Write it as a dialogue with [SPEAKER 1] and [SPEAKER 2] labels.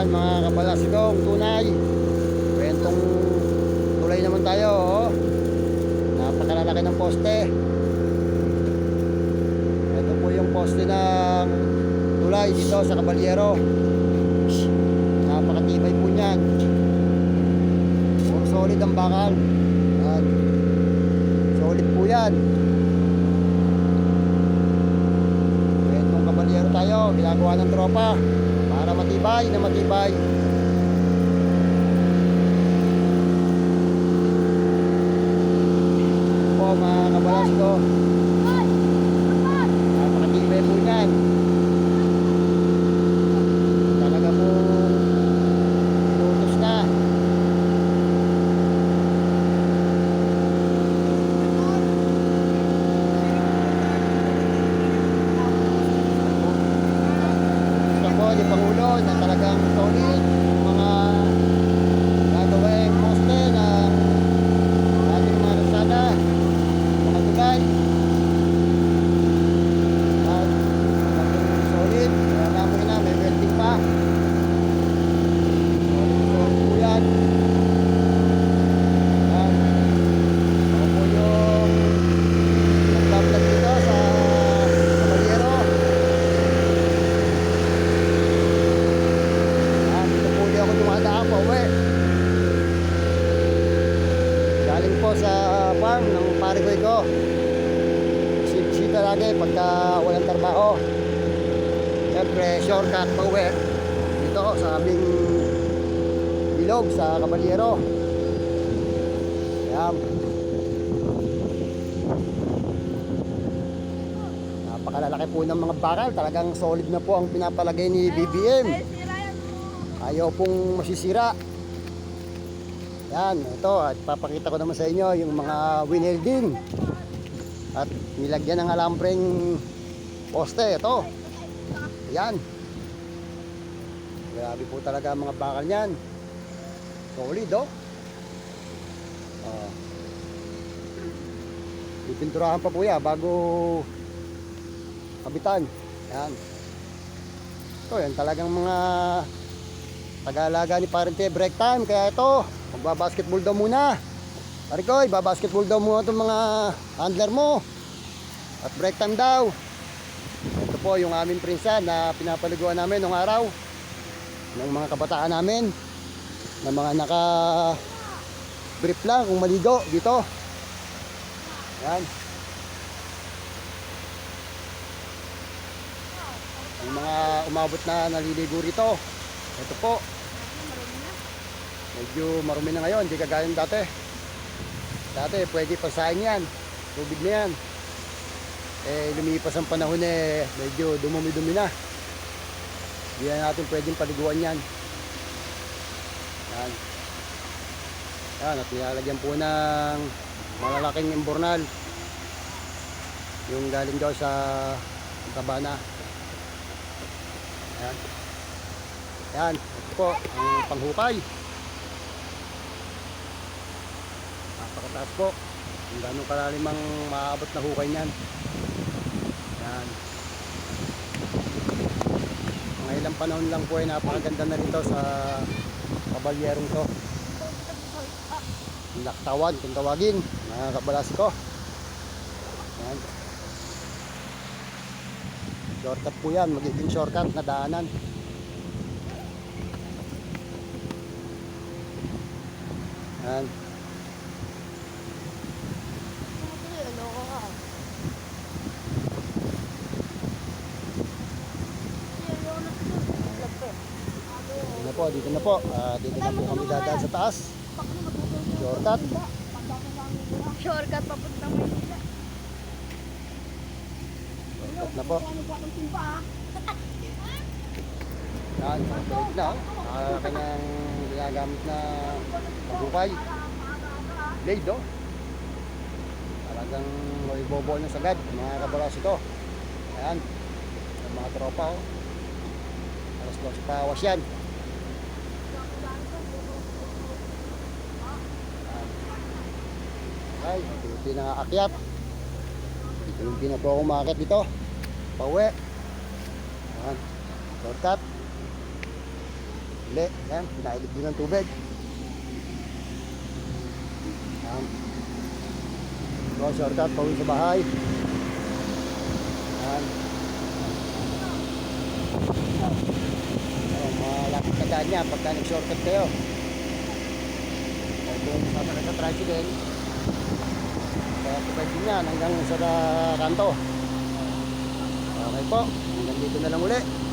[SPEAKER 1] Yan mga kabalasgong tunay. Kwentong tulay naman tayo, oh. Napakalalaki ng poste. Ito po yung poste ng tulay dito sa Caballero. Napakatibay po niyan. Puro solid ang bakal. Yan. Solid po yan. Kwentong Caballero tayo, ginagawa ng tropa para matibay na matibay. Po mga kabalasgo, napakatibay po yan. Talaga po inutos na. Gusto po ni Pangulo na talagang solid yung mga gagawing poste ng ating mga kalsada, mga tulay. At talagang solid. Kaya namin na may welding pa. Solid po yan. Yan. Ako po yung nagbablog dito sa Caballero. Yan. Dito po di ako dumadaan pa uwi. Galing po sa farm ng pare ko. Sita lagi pagka walang trabaho. Siyempre, shortcut pa uwi dito sa aming bilog sa Caballero. Ayan. Napakalalaki po ng mga bakal. Talagang solid na po ang pinapalagay ni BBM. Ayaw pong masisira. Yan, ito. At papakita ko naman sa inyo yung mga winelding. At nilagyan ng alambreng poste. Ito. Yan. Grabe po talaga ang mga bakal niyan. Solid, oh. Pipinturahan pa po yan bago kabitan. Yan. Ito, yan talagang mga Taga-alaga ni Parente break time. Kaya ito, magbabasketball daw muna. Parikoy, babasketball daw muna itong mga handler mo. At break time daw. Ito po yung aming prinsan na pinapaliguan namin nung araw ng mga kabataan namin, na mga naka brief lang kung maligo dito. Yan. Yung mga umabot na naliligo rito. Ito po. Medyo marumi na ngayon, hindi kagaya dati. Dati pwede pasahin yan. Tubig na yan. Eh lumipas ang panahon, medyo dumumi-dumi na. Hindi na natin pwedeng paliguan yan. Yan. Yan, at nilalagyan po ng malalaking imbornal. Yung galing daw sa Tabana. Yan. Yan, ito po ang panghukay. Napakataas po. Kung gano'ng kalalim ang maaabot na hukay niyan. Yan. Mga ilang panahon lang po ay napakaganda na rito sa Caballerong to. Laktawan kung tawagin, mga kabalasi ko. Yan. Shortcut po yan, magiging shortcut na daanan. Yan. Dito na po. Dito na po kami dadaan sa taas. Shortcut.
[SPEAKER 2] Shortcut papuntang Maynila.
[SPEAKER 1] Shortcut na po. Yan, shortcut na. Nakalaki ng ginagamit na paghukay. Blade, oh. Talagang may bobol na sagad. Mga kabalas ito. Ayan. Mga tropa, oh. Alas 12 pawas yan. Ay, dito na aakyat. Dito na po ako umakyat dito. Pauwi. Ayan. Shortcut. Uli, yan, pinailip din ng tubig. Yan. So, shortcut, pauwi sa bahay. Yan. So, malapit na daan niya pagka nag-shortcut kayo. So, kung sasakay sa tricycle, kaya tubig din yan hanggang sa kanto. Okay po, hanggang dito na lang uli.